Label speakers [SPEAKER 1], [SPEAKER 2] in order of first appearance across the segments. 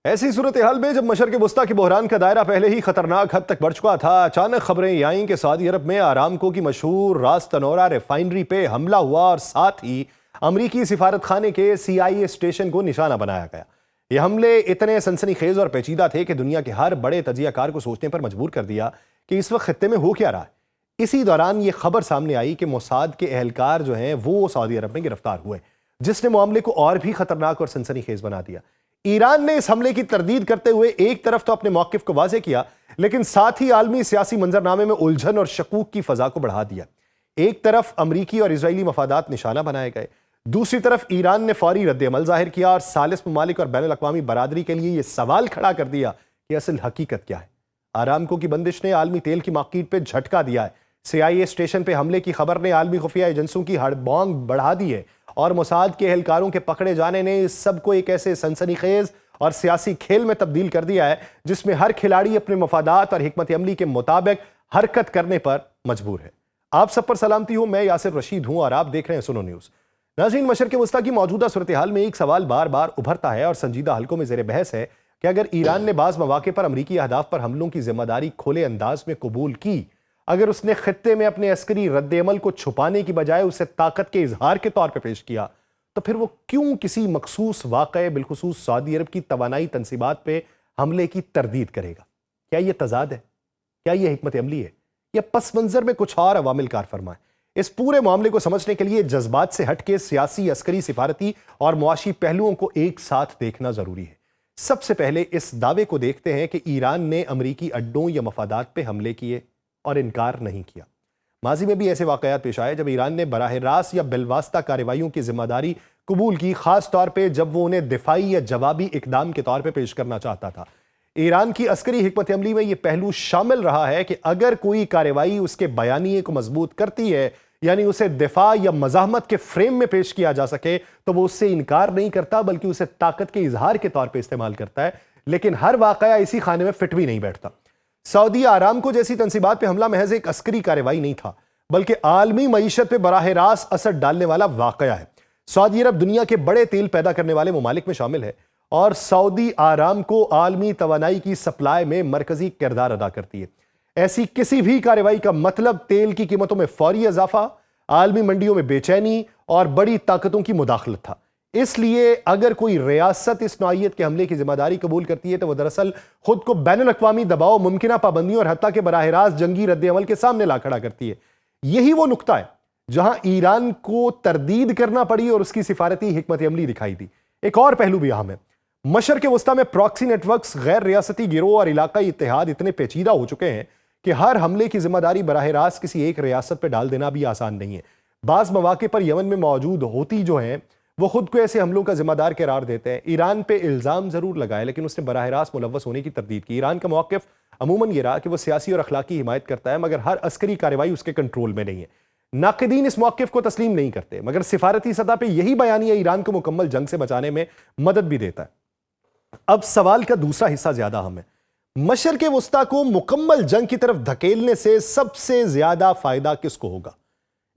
[SPEAKER 1] ایسی صورتحال میں جب مشرق وسطیٰ کے بحران کا دائرہ پہلے ہی خطرناک حد تک بڑھ چکا تھا، اچانک خبریں یہ آئیں کہ سعودی عرب میں آرامکو کی مشہور راس تنورہ ریفائنری پہ حملہ ہوا اور ساتھ ہی امریکی سفارت خانے کے CIA اسٹیشن کو نشانہ بنایا گیا۔ یہ حملے اتنے سنسنی خیز اور پیچیدہ تھے کہ دنیا کے ہر بڑے تجزیہ کار کو سوچنے پر مجبور کر دیا کہ اس وقت خطے میں ہو کیا رہا ہے۔ اسی دوران یہ خبر سامنے آئی کہ موساد کے اہلکار جو ہیں وہ سعودی عرب میں گرفتار ہوئے، جس نے معاملے کو اور بھی خطرناک اور سنسنی خیز بنا دیا۔ ایران نے اس حملے کی تردید کرتے ہوئے ایک طرف تو اپنے موقف کو واضح کیا، لیکن ساتھ ہی عالمی سیاسی منظرنامے میں الجھن اور شکوک کی فضا کو بڑھا دیا۔ ایک طرف امریکی اور اسرائیلی مفادات نشانہ بنائے گئے، دوسری طرف ایران نے فوری رد عمل ظاہر کیا اور ثالث ممالک اور بین الاقوامی برادری کے لیے یہ سوال کھڑا کر دیا کہ اصل حقیقت کیا ہے۔ آرامکو کی بندش نے عالمی تیل کی مارکیٹ پہ جھٹکا دیا ہے، CIA اسٹیشن پہ حملے کی خبر نے عالمی خفیہ ایجنسیوں کی ہڑبونگ بڑھا دی ہے، اور موساد کے اہلکاروں کے پکڑے جانے نے اس سب کو ایک ایسے سنسنی خیز اور سیاسی کھیل میں تبدیل کر دیا ہے جس میں ہر کھلاڑی اپنے مفادات اور حکمت عملی کے مطابق حرکت کرنے پر مجبور ہے۔ آپ سب پر سلامتی ہوں، میں یاسر رشید ہوں اور آپ دیکھ رہے ہیں سنو نیوز۔ ناظرین، مشرق وسطیٰ کی موجودہ صورتحال میں ایک سوال بار بار ابھرتا ہے اور سنجیدہ حلقوں میں زیر بحث ہے کہ اگر ایران نے بعض مواقع پر امریکی اہداف پر حملوں کی ذمہ داری کھلے انداز میں قبول کی، اگر اس نے خطے میں اپنے عسکری رد عمل کو چھپانے کی بجائے اسے طاقت کے اظہار کے طور پہ پیش کیا، تو پھر وہ کیوں کسی مخصوص واقعے بالخصوص سعودی عرب کی توانائی تنصیبات پہ حملے کی تردید کرے گا؟ کیا یہ تضاد ہے؟ کیا یہ حکمت عملی ہے؟ یا پس منظر میں کچھ اور عوامل کار فرما ہے؟ اس پورے معاملے کو سمجھنے کے لیے جذبات سے ہٹ کے سیاسی، عسکری، سفارتی اور معاشی پہلوؤں کو ایک ساتھ دیکھنا ضروری ہے۔ سب سے پہلے اس دعوے کو دیکھتے ہیں کہ ایران نے امریکی اڈوں یا مفادات پہ حملے کیے اور انکار نہیں کیا۔ ماضی میں بھی ایسے واقعات پیش آئے جب ایران نے براہ راست یا بالواسطہ کارروائیوں کی ذمہ داری قبول کی، خاص طور پہ جب وہ انہیں دفاعی یا جوابی اقدام کے طور پہ پیش کرنا چاہتا تھا۔ ایران کی عسکری حکمت عملی میں یہ پہلو شامل رہا ہے کہ اگر کوئی کارروائی اس کے بیانیے کو مضبوط کرتی ہے، یعنی اسے دفاع یا مزاحمت کے فریم میں پیش کیا جا سکے، تو وہ اس سے انکار نہیں کرتا بلکہ اسے طاقت کے اظہار کے طور پہ استعمال کرتا ہے۔ لیکن ہر واقعہ اسی خانے میں فٹ بھی نہیں بیٹھتا۔ سعودی آرامکو جیسی تنصیبات پہ حملہ محض ایک عسکری کارروائی نہیں تھا، بلکہ عالمی معیشت پہ براہ راست اثر ڈالنے والا واقعہ ہے۔ سعودی عرب دنیا کے بڑے تیل پیدا کرنے والے ممالک میں شامل ہے، اور سعودی آرامکو عالمی توانائی کی سپلائی میں مرکزی کردار ادا کرتی ہے۔ ایسی کسی بھی کارروائی کا مطلب تیل کی قیمتوں میں فوری اضافہ، عالمی منڈیوں میں بے چینی اور بڑی طاقتوں کی مداخلت تھا۔ اس لیے اگر کوئی ریاست اس نوعیت کے حملے کی ذمہ داری قبول کرتی ہے تو وہ دراصل خود کو بین الاقوامی دباؤ، ممکنہ پابندیوں اور حتیٰ کہ براہ راست جنگی رد عمل کے سامنے لا کھڑا کرتی ہے۔ یہی وہ نقطہ ہے جہاں ایران کو تردید کرنا پڑی اور اس کی سفارتی حکمت عملی دکھائی دی۔ ایک اور پہلو بھی اہم ہے۔ مشرق وسطیٰ میں پراکسی نیٹ ورکس، غیر ریاستی گروہ اور علاقائی اتحاد اتنے پیچیدہ ہو چکے ہیں کہ ہر حملے کی ذمہ داری براہ راست کسی ایک ریاست پہ ڈال دینا بھی آسان نہیں ہے۔ بعض مواقع پر یمن میں موجود ہوتی جو ہیں وہ خود کو ایسے حملوں کا ذمہ دار قرار دیتے ہیں۔ ایران پہ الزام ضرور لگائے لیکن اس نے براہ راست ملوث ہونے کی تردید کی۔ ایران کا موقف عموماً یہ رہا کہ وہ سیاسی اور اخلاقی حمایت کرتا ہے، مگر ہر عسکری کارروائی اس کے کنٹرول میں نہیں ہے۔ ناقدین اس موقف کو تسلیم نہیں کرتے، مگر سفارتی سطح پہ یہی بیانیہ ایران کو مکمل جنگ سے بچانے میں مدد بھی دیتا ہے۔ اب سوال کا دوسرا حصہ زیادہ اہم ہے۔ مشرق وسطیٰ کو مکمل جنگ کی طرف دھکیلنے سے سب سے زیادہ فائدہ کس کو ہوگا؟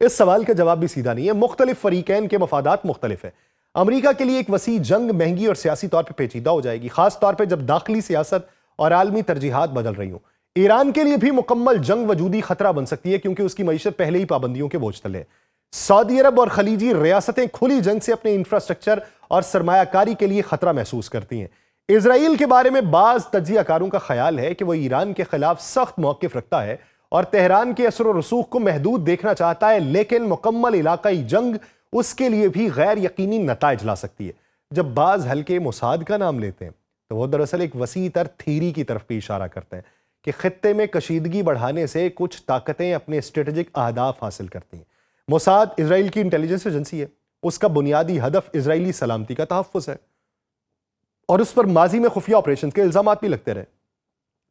[SPEAKER 1] اس سوال کا جواب بھی سیدھا نہیں ہے۔ مختلف فریقین کے مفادات مختلف ہیں۔ امریکہ کے لیے ایک وسیع جنگ مہنگی اور سیاسی طور پہ پیچیدہ ہو جائے گی، خاص طور پہ جب داخلی سیاست اور عالمی ترجیحات بدل رہی ہوں۔ ایران کے لیے بھی مکمل جنگ وجودی خطرہ بن سکتی ہے کیونکہ اس کی معیشت پہلے ہی پابندیوں کے بوجھ تلے ہے۔ سعودی عرب اور خلیجی ریاستیں کھلی جنگ سے اپنے انفراسٹرکچر اور سرمایہ کاری کے لیے خطرہ محسوس کرتی ہیں۔ اسرائیل کے بارے میں بعض تجزیہ کاروں کا خیال ہے کہ وہ ایران کے خلاف سخت موقف رکھتا ہے اور تہران کے اثر و رسوخ کو محدود دیکھنا چاہتا ہے، لیکن مکمل علاقائی جنگ اس کے لیے بھی غیر یقینی نتائج لا سکتی ہے۔ جب بعض حلقے موساد کا نام لیتے ہیں تو وہ دراصل ایک وسیع تر تھیری کی طرف بھی اشارہ کرتے ہیں کہ خطے میں کشیدگی بڑھانے سے کچھ طاقتیں اپنے اسٹریٹجک اہداف حاصل کرتی ہیں۔ موساد اسرائیل کی انٹیلیجنس ایجنسی ہے، اس کا بنیادی ہدف اسرائیلی سلامتی کا تحفظ ہے اور اس پر ماضی میں خفیہ آپریشنز کے الزامات بھی لگتے رہے،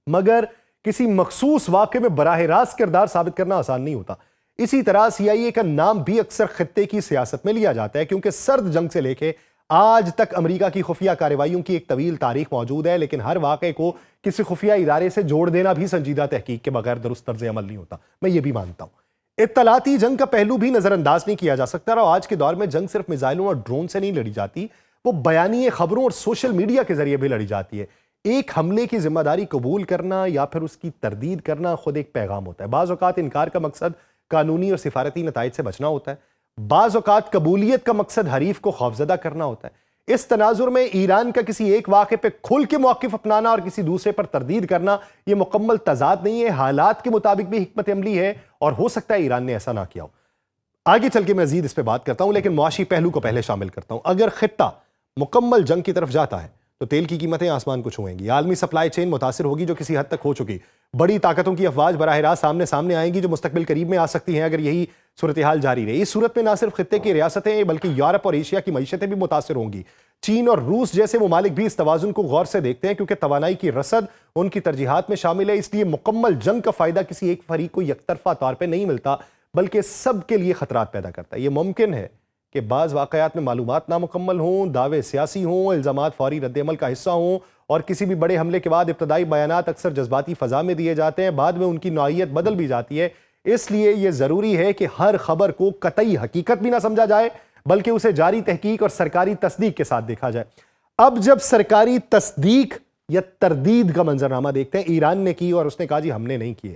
[SPEAKER 1] مگر کسی مخصوص واقعے میں براہ راست کردار ثابت کرنا آسان نہیں ہوتا۔ اسی طرح CIA کا نام بھی اکثر خطے کی سیاست میں لیا جاتا ہے کیونکہ سرد جنگ سے لے کے آج تک امریکہ کی خفیہ کارروائیوں کی ایک طویل تاریخ موجود ہے، لیکن ہر واقعے کو کسی خفیہ ادارے سے جوڑ دینا بھی سنجیدہ تحقیق کے بغیر درست طرز عمل نہیں ہوتا۔ میں یہ بھی مانتا ہوں اطلاعاتی جنگ کا پہلو بھی نظر انداز نہیں کیا جا سکتا، اور آج کے دور میں جنگ صرف میزائلوں اور ڈرون سے نہیں لڑی جاتی وہ بیانیے خبروں اور سوشل میڈیا کے ذریعے بھی لڑی جاتی ہے۔ ایک حملے کی ذمہ داری قبول کرنا یا پھر اس کی تردید کرنا خود ایک پیغام ہوتا ہے۔ بعض اوقات انکار کا مقصد قانونی اور سفارتی نتائج سے بچنا ہوتا ہے، بعض اوقات قبولیت کا مقصد حریف کو خوفزدہ کرنا ہوتا ہے۔ اس تناظر میں ایران کا کسی ایک واقعے پہ کھل کے موقف اپنانا اور کسی دوسرے پر تردید کرنا یہ مکمل تضاد نہیں ہے، حالات کے مطابق بھی حکمت عملی ہے، اور ہو سکتا ہے ایران نے ایسا نہ کیا ہو۔ آگے چل کے میں مزید اس پہ بات کرتا ہوں، لیکن معاشی پہلو کو پہلے شامل کرتا ہوں۔ اگر خطہ مکمل جنگ کی طرف جاتا ہے تو تیل کی قیمتیں آسمان کو چھوئیں گی، عالمی سپلائی چین متاثر ہوگی جو کسی حد تک ہو چکی، بڑی طاقتوں کی افواج براہ راست سامنے آئیں گی جو مستقبل قریب میں آ سکتی ہیں اگر یہی صورتحال جاری رہی۔ اس صورت میں نہ صرف خطے کی ریاستیں بلکہ یورپ اور ایشیا کی معیشتیں بھی متاثر ہوں گی۔ چین اور روس جیسے ممالک بھی اس توازن کو غور سے دیکھتے ہیں کیونکہ توانائی کی رسد ان کی ترجیحات میں شامل ہے، اس لیے مکمل جنگ کا فائدہ کسی ایک فریق کو یک طرفہ طور پہ نہیں ملتا بلکہ سب کے لیے خطرات پیدا کرتا ہے۔ یہ ممکن ہے کہ بعض واقعات میں معلومات نامکمل ہوں، دعوے سیاسی ہوں، الزامات فوری رد عمل کا حصہ ہوں، اور کسی بھی بڑے حملے کے بعد ابتدائی بیانات اکثر جذباتی فضا میں دیے جاتے ہیں، بعد میں ان کی نوعیت بدل بھی جاتی ہے۔ اس لیے یہ ضروری ہے کہ ہر خبر کو قطعی حقیقت بھی نہ سمجھا جائے بلکہ اسے جاری تحقیق اور سرکاری تصدیق کے ساتھ دیکھا جائے۔ اب جب سرکاری تصدیق یا تردید کا منظرنامہ دیکھتے ہیں، ایران نے کی اور اس نے کہا جی ہم نے نہیں کیے،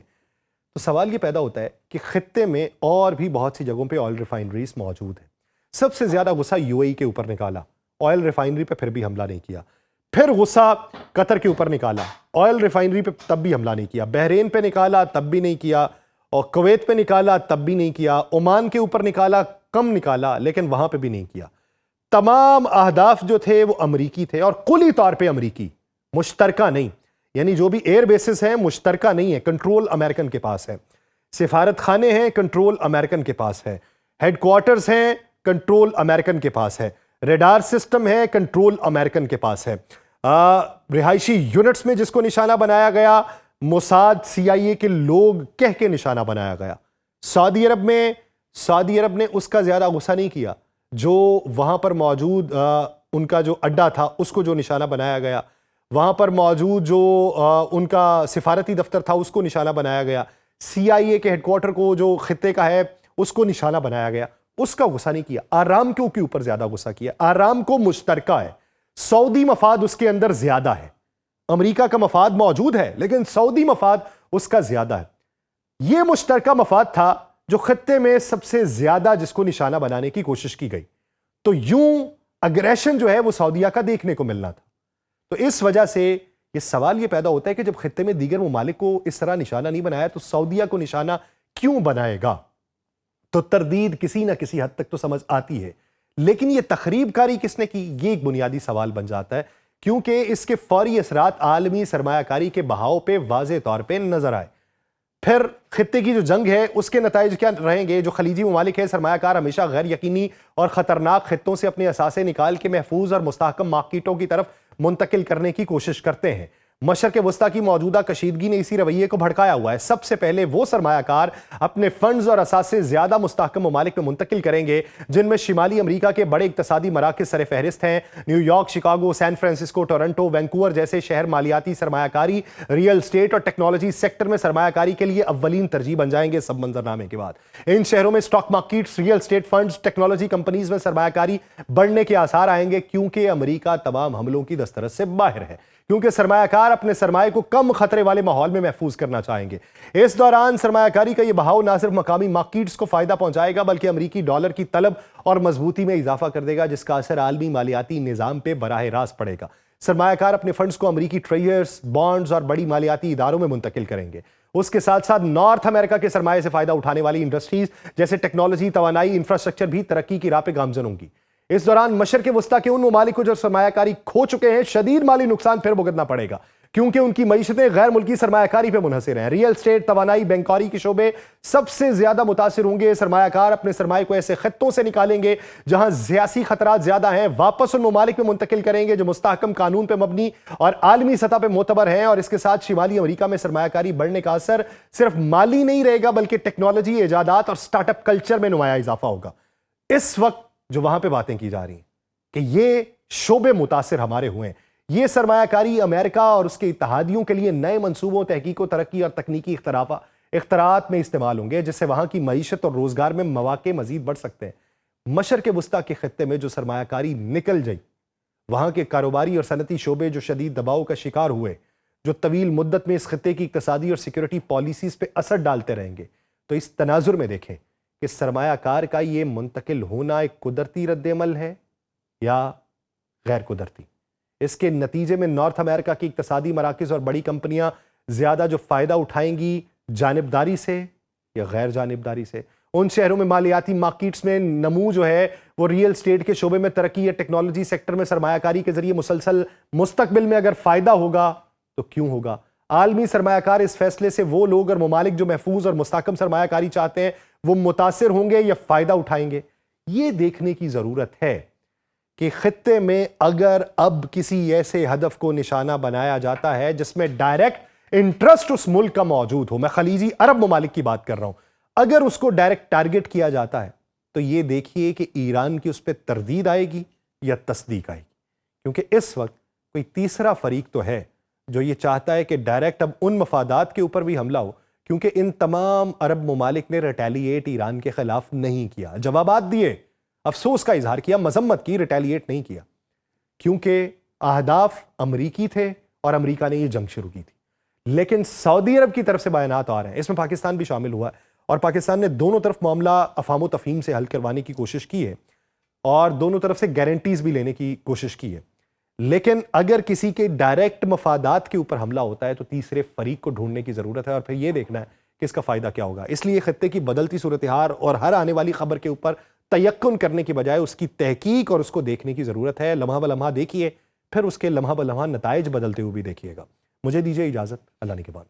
[SPEAKER 1] تو سوال یہ پیدا ہوتا ہے کہ خطے میں اور بھی بہت سی جگہوں پہ آئل ریفائنریز موجود ہیں۔ سب سے زیادہ غصہ یو اے ای کے اوپر نکالا، آئل ریفائنری پہ پھر بھی حملہ نہیں کیا۔ پھر غصہ قطر کے اوپر نکالا، آئل ریفائنری پہ تب بھی حملہ نہیں کیا۔ بحرین پہ نکالا تب بھی نہیں کیا، اور کویت پہ نکالا تب بھی نہیں کیا۔ عمان کے اوپر نکالا، کم نکالا لیکن وہاں پہ بھی نہیں کیا۔ تمام اہداف جو تھے وہ امریکی تھے، اور کلی طور پہ امریکی، مشترکہ نہیں۔ یعنی جو بھی ایئر بیسز ہیں مشترکہ نہیں ہے، کنٹرول امریکن کے پاس ہے۔ سفارت خانے ہیں، کنٹرول امریکن کے پاس ہے۔ ہیڈ کوارٹرز ہیں، کنٹرول امریکن کے پاس ہے۔ ریڈار سسٹم ہے، کنٹرول امریکن کے پاس ہے۔ رہائشی یونٹس میں جس کو نشانہ بنایا گیا، موساد سی آئی اے کے لوگ کہہ کے نشانہ بنایا گیا۔ سعودی عرب نے اس کا زیادہ غصہ نہیں کیا جو وہاں پر موجود ان کا جو اڈا تھا اس کو جو نشانہ بنایا گیا، وہاں پر موجود جو ان کا سفارتی دفتر تھا اس کو نشانہ بنایا گیا، سی آئی اے کے ہیڈ کوارٹر کو جو خطے کا ہے اس کو نشانہ بنایا گیا، اس کا غصہ نہیں کیا۔ آرامکو کے اوپر زیادہ غصہ کیا۔ آرامکو مشترکہ ہے، سعودی مفاد اس کے اندر زیادہ ہے۔ امریکہ کا مفاد موجود ہے لیکن سعودی مفاد اس کا زیادہ ہے۔ یہ مشترکہ مفاد تھا جو خطے میں سب سے زیادہ جس کو نشانہ بنانے کی کوشش کی گئی، تو یوں اگریشن جو ہے وہ سعودیہ کا دیکھنے کو ملنا تھا۔ تو اس وجہ سے یہ سوال یہ پیدا ہوتا ہے کہ جب خطے میں دیگر ممالک کو اس طرح نشانہ نہیں بنایا تو سعودیہ کو نشانہ کیوں بنائے گا؟ تو تردید کسی نہ کسی حد تک تو سمجھ آتی ہے، لیکن یہ تخریب کاری کس نے کی؟ یہ ایک بنیادی سوال بن جاتا ہے، کیونکہ اس کے فوری اثرات عالمی سرمایہ کاری کے بہاؤ پہ واضح طور پہ نظر آئے۔ پھر خطے کی جو جنگ ہے اس کے نتائج کیا رہیں گے؟ جو خلیجی ممالک ہیں، سرمایہ کار ہمیشہ غیر یقینی اور خطرناک خطوں سے اپنے اثاثے نکال کے محفوظ اور مستحکم مارکیٹوں کی طرف منتقل کرنے کی کوشش کرتے ہیں۔ مشرق وسطیٰ کی موجودہ کشیدگی نے اسی رویے کو بھڑکایا ہوا ہے۔ سب سے پہلے وہ سرمایہ کار اپنے فنڈز اور اثاثے زیادہ مستحکم ممالک میں منتقل کریں گے جن میں شمالی امریکہ کے بڑے اقتصادی مراکز سر فہرست ہیں۔ New York, Chicago, San Francisco, Toronto, Vancouver جیسے شہر مالیاتی سرمایہ کاری، ریئل اسٹیٹ اور ٹیکنالوجی سیکٹر میں سرمایہ کاری کے لیے اولین ترجیح بن جائیں گے سب منظرنامے کے بعد۔ ان شہروں میں stock markets, real estate funds, technology companies میں سرمایہ کاری بڑھنے کے آثار آئیں گے کیونکہ امریکہ تمام حملوں کی دسترس سے باہر ہے، کیونکہ سرمایہ کار اپنے سرمایہ کو کم خطرے والے ماحول میں محفوظ کرنا چاہیں گے۔ اس دوران سرمایہ کاری کا یہ بہاؤ نہ صرف مقامی مارکیٹس کو فائدہ پہنچائے گا بلکہ امریکی ڈالر کی طلب اور مضبوطی میں اضافہ کر دے گا، جس کا اثر عالمی مالیاتی نظام پہ براہ راست پڑے گا۔ سرمایہ کار اپنے فنڈز کو امریکی ٹریجرز، بانڈز اور بڑی مالیاتی اداروں میں منتقل کریں گے۔ اس کے ساتھ ساتھ نارتھ امریکہ کے سرمایے سے فائدہ اٹھانے والی انڈسٹریز جیسے ٹیکنالوجی، توانائی، انفراسٹرکچر بھی ترقی کی راہ پہ گامزن ہوں گی۔ اس دوران مشرق وسطیٰ کے ان ممالک کو جو سرمایہ کاری کھو چکے ہیں شدید مالی نقصان پھر بھگتنا پڑے گا، کیونکہ ان کی معیشتیں غیر ملکی سرمایہ کاری پہ منحصر ہیں۔ ریئل اسٹیٹ، توانائی، بینکاری کے شعبے سب سے زیادہ متاثر ہوں گے۔ سرمایہ کار اپنے سرمایہ کو ایسے خطوں سے نکالیں گے جہاں سیاسی خطرات زیادہ ہیں، واپس ان ممالک میں منتقل کریں گے جو مستحکم قانون پہ مبنی اور عالمی سطح پہ معتبر ہیں، اور اس کے ساتھ شمالی امریکہ میں سرمایہ کاری بڑھنے کا اثر صرف مالی نہیں رہے گا بلکہ ٹیکنالوجی، ایجادات اور سٹارٹ اپ کلچر میں نمایاں اضافہ ہوگا۔ اس وقت جو وہاں پہ باتیں کی جا رہی ہیں کہ یہ شعبے متاثر ہمارے ہوئے ہیں، یہ سرمایہ کاری امریکہ اور اس کے اتحادیوں کے لیے نئے منصوبوں، تحقیق و ترقی اور تکنیکی اختراعات میں استعمال ہوں گے، جس سے وہاں کی معیشت اور روزگار میں مواقع مزید بڑھ سکتے ہیں۔ مشرق وسطیٰ کے خطے میں جو سرمایہ کاری نکل جائے وہاں کے کاروباری اور صنعتی شعبے جو شدید دباؤ کا شکار ہوئے، جو طویل مدت میں اس خطے کی اقتصادی اور سیکیورٹی پالیسیز پہ اثر ڈالتے رہیں گے، تو اس تناظر میں دیکھیں کہ سرمایہ کار کا یہ منتقل ہونا ایک قدرتی رد عمل ہے یا غیر قدرتی۔ اس کے نتیجے میں نارتھ امریکہ کی اقتصادی مراکز اور بڑی کمپنیاں زیادہ جو فائدہ اٹھائیں گی جانبداری سے یا غیر جانبداری سے۔ ان شہروں میں مالیاتی مارکیٹس میں نمو جو ہے وہ ریئل اسٹیٹ کے شعبے میں ترقی یا ٹیکنالوجی سیکٹر میں سرمایہ کاری کے ذریعے مسلسل مستقبل میں اگر فائدہ ہوگا تو کیوں ہوگا؟ عالمی سرمایہ کار اس فیصلے سے وہ لوگ اور ممالک جو محفوظ اور مستحکم سرمایہ کاری چاہتے ہیں وہ متاثر ہوں گے یا فائدہ اٹھائیں گے؟ یہ دیکھنے کی ضرورت ہے کہ خطے میں اگر اب کسی ایسے ہدف کو نشانہ بنایا جاتا ہے جس میں ڈائریکٹ انٹرسٹ اس ملک کا موجود ہو، میں خلیجی عرب ممالک کی بات کر رہا ہوں، اگر اس کو ڈائریکٹ ٹارگٹ کیا جاتا ہے تو یہ دیکھیے کہ ایران کی اس پہ تردید آئے گی یا تصدیق آئے گی، کیونکہ اس وقت کوئی تیسرا فریق تو ہے جو یہ چاہتا ہے کہ ڈائریکٹ اب ان مفادات کے اوپر بھی حملہ ہو، کیونکہ ان تمام عرب ممالک نے ریٹیلیٹ ایران کے خلاف نہیں کیا، جوابات دیے، افسوس کا اظہار کیا، مذمت کی، ریٹیلیٹ نہیں کیا، کیونکہ اہداف امریکی تھے اور امریکہ نے یہ جنگ شروع کی تھی۔ لیکن سعودی عرب کی طرف سے بیانات آ رہے ہیں، اس میں پاکستان بھی شامل ہوا ہے، اور پاکستان نے دونوں طرف معاملہ افہام و تفہیم سے حل کروانے کی کوشش کی ہے اور دونوں طرف سے گارنٹیز بھی لینے کی کوشش کی ہے، لیکن اگر کسی کے ڈائریکٹ مفادات کے اوپر حملہ ہوتا ہے تو تیسرے فریق کو ڈھونڈنے کی ضرورت ہے اور پھر یہ دیکھنا ہے کہ اس کا فائدہ کیا ہوگا۔ اس لیے خطے کی بدلتی صورتحال اور ہر آنے والی خبر کے اوپر تیقن کرنے کی بجائے اس کی تحقیق اور اس کو دیکھنے کی ضرورت ہے۔ لمحہ بلمحہ دیکھیے، پھر اس کے لمحہ بلمحہ نتائج بدلتے ہوئے بھی دیکھیے گا۔ مجھے دیجیے اجازت، اللہ نگہبان۔